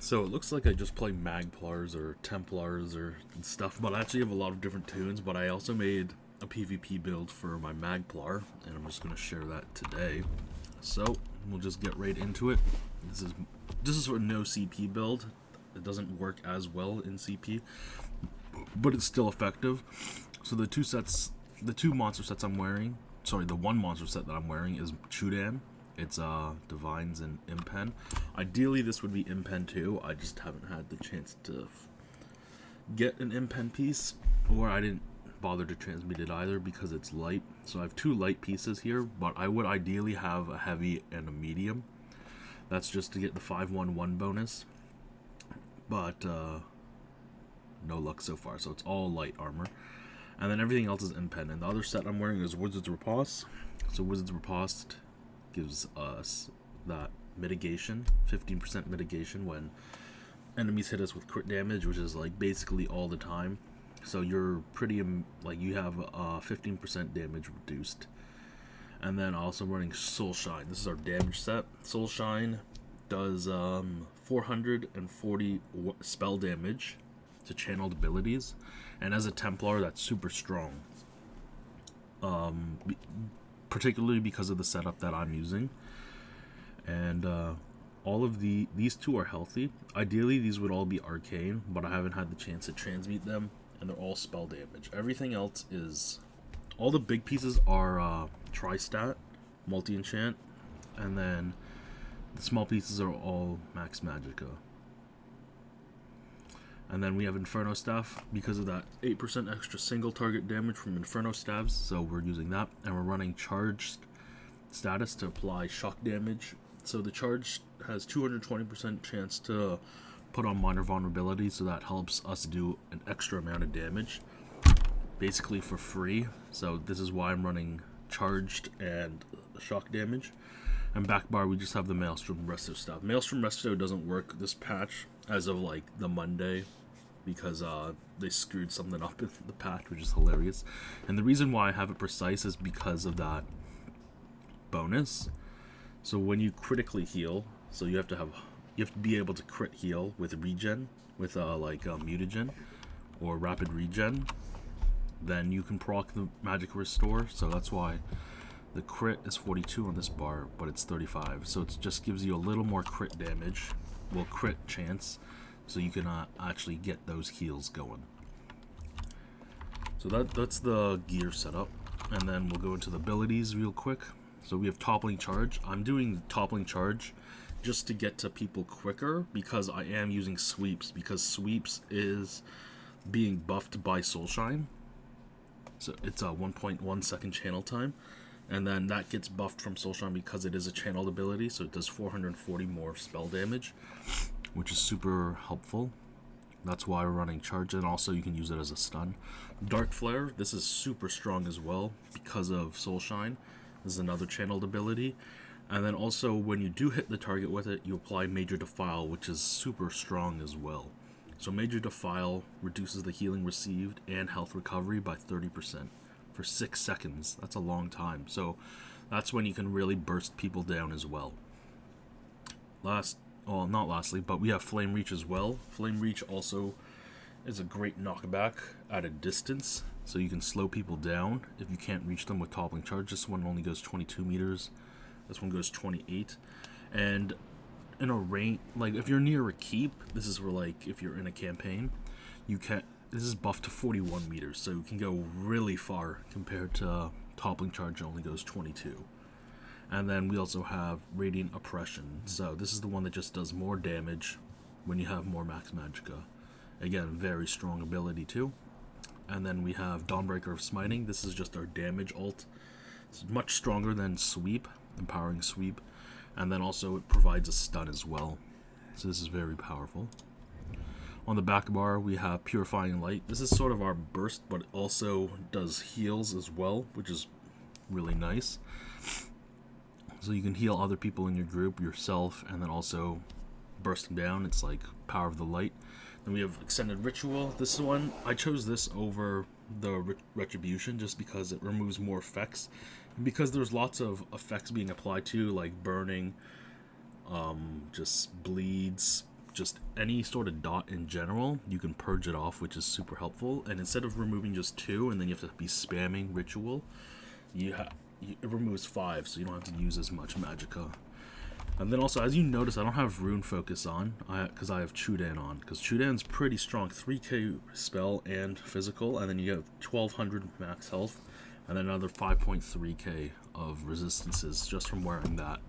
So it looks like I just play Magplars or Templars or stuff, but I actually have a lot of different tunes. But I also made a PvP build for my Magplar, and I'm just going to share that today. So we'll just get right into it. This is for a no CP build. It doesn't work as well in CP, but it's still effective. So the two monster sets I'm wearing, the one monster set that I'm wearing is Chudan. It's Divines and Impen. Ideally, this would be Impen too. I just haven't had the chance to get an Impen piece, or I didn't bother to transmute it either because it's light. So I have two light pieces here, but I would ideally have a heavy and a medium. That's just to get the 5/1/1 bonus, but no luck so far. So it's all light armor, and then everything else is Impen. And the other set I'm wearing is Wizard's Riposte. So Wizard's Riposte gives us that mitigation, 15% mitigation when enemies hit us with crit damage, which is like basically all the time. So you're pretty like you have 15% damage reduced. And then also running Soul Shine. This is our damage set. Soul Shine does 440 spell damage to channeled abilities, and as a Templar, that's super strong. Particularly because of the setup that I'm using, and all of these two are healthy. Ideally, these would all be arcane, but I haven't had the chance to transmute them, and they're all spell damage. Everything else is, all the big pieces are tri-stat, multi-enchant, and then the small pieces are all max magicka. And then we have Inferno Staff because of that 8% extra single target damage from Inferno Staves, so we're using that. And we're running Charged Status to apply shock damage. So the Charge has 220% chance to put on minor vulnerability, so that helps us do an extra amount of damage, basically for free. So this is why I'm running Charged and shock damage. And back bar, we just have the Maelstrom Resto Staff. Maelstrom Resto doesn't work this patch as of like the Monday, because they screwed something up in the patch, which is hilarious. And the reason why I have it precise is because of that bonus. So when you critically heal, so you have to be able to crit heal with regen, with mutagen or rapid regen. Then you can proc the magic restore. So that's why the crit is 42 on this bar, but it's 35. So it just gives you a little more crit damage, well, crit chance, so you can actually get those heals going. So that's the gear setup, and then we'll go into the abilities real quick. So we have Toppling Charge. I'm doing Toppling Charge just to get to people quicker, because I am using Sweeps, because Sweeps is being buffed by Soul Shine. So it's a 1.1 second channel time, and then that gets buffed from Soul Shine because it is a channeled ability, so it does 440 more spell damage, which is super helpful. That's why we're running Charge, and also you can use it as a stun. Dark Flare, this is super strong as well because of Soul Shine. This is another channeled ability. And then also when you do hit the target with it, you apply Major Defile, which is super strong as well. So Major Defile reduces the healing received and health recovery by 30% for 6 seconds. That's a long time. So that's when you can really burst people down as well. Not lastly, but we have Flame Reach as well. Flame Reach also is a great knockback at a distance, so you can slow people down if you can't reach them with Toppling Charge. This one only goes 22 meters. This one goes 28. And in a range, like if you're near a keep, this is where, like, if you're in a campaign, this is buffed to 41 meters, so you can go really far compared to Toppling Charge, only goes 22. And then we also have Radiant Oppression. So this is the one that just does more damage when you have more max magicka. Again, very strong ability too. And then we have Dawnbreaker of Smiting. This is just our damage ult. It's much stronger than Sweep, Empowering Sweep. And then also it provides a stun as well. So this is very powerful. On the back bar, we have Purifying Light. This is sort of our burst, but it also does heals as well, which is really nice. So you can heal other people in your group, yourself, and then also burst them down. It's like Power of the Light. Then we have Extended Ritual. This one, I chose this over the Retribution just because it removes more effects. And because there's lots of effects being applied to, like burning, just bleeds, just any sort of dot in general, you can purge it off, which is super helpful. And instead of removing just 2 and then you have to be spamming ritual, it removes 5, so you don't have to use as much magicka. And then also, as you notice, I don't have rune focus on, because I have Chudan on, because Chudan's pretty strong, 3k spell and physical, and then you get 1200 max health, and then another 5.3k of resistances just from wearing that.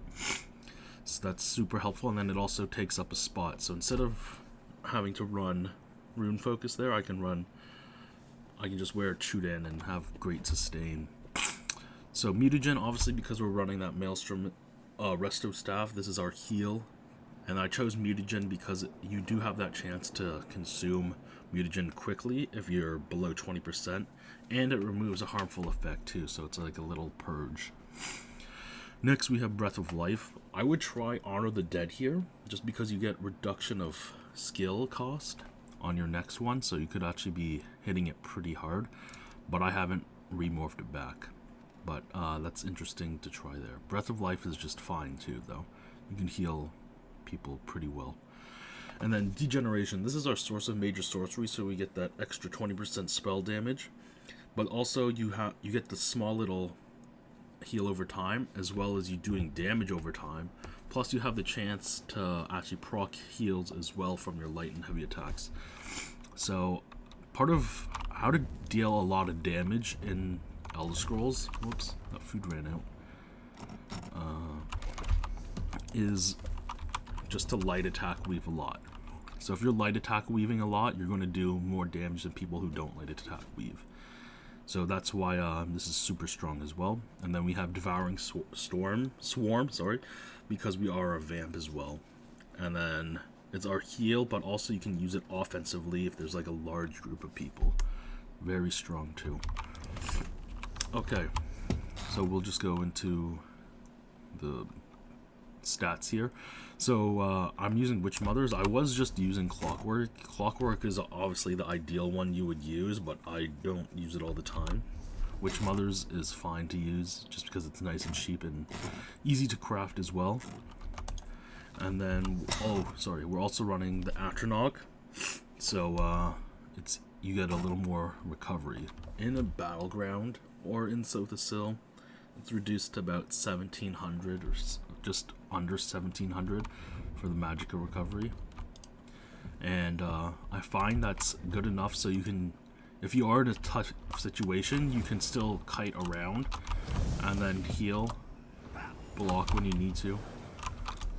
So that's super helpful, and then it also takes up a spot. So instead of having to run rune focus there, I can just wear Chudan and have great sustain. So mutagen, obviously, because we're running that maelstrom resto staff, this is our heal, and I chose mutagen because you do have that chance to consume mutagen quickly if you're below 20%, and it removes a harmful effect too, so it's like a little purge. Next we have Breath of Life. I would try Honor the Dead here, just because you get reduction of skill cost on your next one, so you could actually be hitting it pretty hard, but I haven't remorphed it back. But that's interesting to try there. Breath of Life is just fine too, though. You can heal people pretty well. And then Degeneration. This is our source of major sorcery, so we get that extra 20% spell damage. But also you get the small little heal over time, as well as you doing damage over time. Plus you have the chance to actually proc heals as well from your light and heavy attacks. So part of how to deal a lot of damage in Elder Scrolls, whoops, that food ran out, is just to light attack weave a lot. So if you're light attack weaving a lot, you're going to do more damage than people who don't light attack weave. So that's why this is super strong as well. And then we have Devouring Swarm, because we are a vamp as well. And then it's our heal, but also you can use it offensively if there's like a large group of people. Very strong too. Okay, so we'll just go into the stats here. So I'm using Witch Mothers. I was just using Clockwork. Clockwork is obviously the ideal one you would use, but I don't use it all the time. Witch Mothers is fine to use just because it's nice and cheap and easy to craft as well. And then, we're also running the Atronach. So you get a little more recovery. In a battleground or in Sothisil, it's reduced to about 1700 or just under 1700 for the magicka recovery. And I find that's good enough so you can, if you are in a tough situation, you can still kite around and then heal, block when you need to,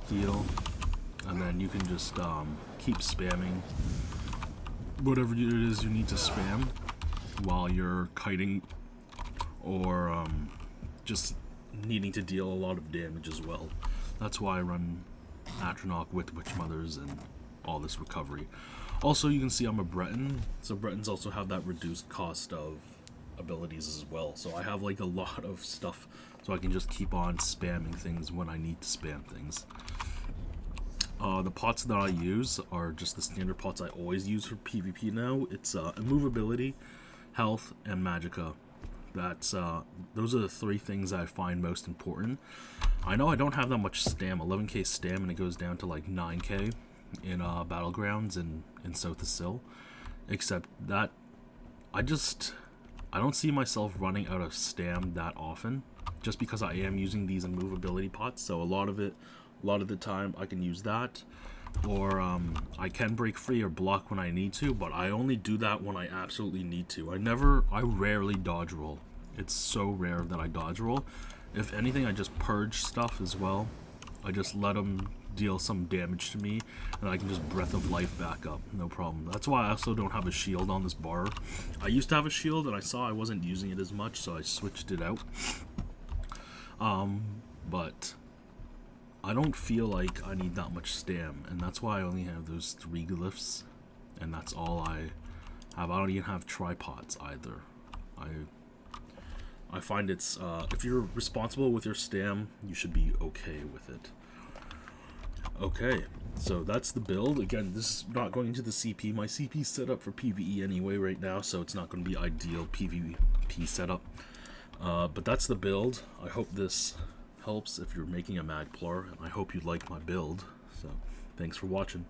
heal, and then you can just keep spamming whatever it is you need to spam while you're kiting, or just needing to deal a lot of damage as well. That's why I run Atronach with Witch Mothers and all this recovery. Also, you can see I'm a Breton, so Bretons also have that reduced cost of abilities as well. So I have like a lot of stuff, so I can just keep on spamming things when I need to spam things. The pots that I use are just the standard pots I always use for PvP now. It's immovability, health, and magicka. Those are the 3 things I find most important. I know I don't have that much stam, 11k stam, and it goes down to like 9k in Battlegrounds and in Sothisil. Except that I don't see myself running out of stam that often, just because I am using these immovability pots. So a lot of the time I can use that, or I can break free or block when I need to, but I only do that when I absolutely need to. I rarely dodge roll. It's so rare that I dodge roll. If anything, I just purge stuff as well. I just let them deal some damage to me, and I can just Breath of Life back up, no problem. That's why I also don't have a shield on this bar. I used to have a shield, and I saw I wasn't using it as much, so I switched it out. But I don't feel like I need that much stam, and that's why I only have those 3 glyphs, and that's all I have. I don't even have tripods either. I find it's, if you're responsible with your stam, you should be okay with it. Okay, so that's the build. Again, this is not going into the CP. My CP is set up for PvE anyway right now, so it's not going to be ideal PvP setup. But that's the build. I hope this helps if you're making a Magplar, and I hope you like my build. So, thanks for watching.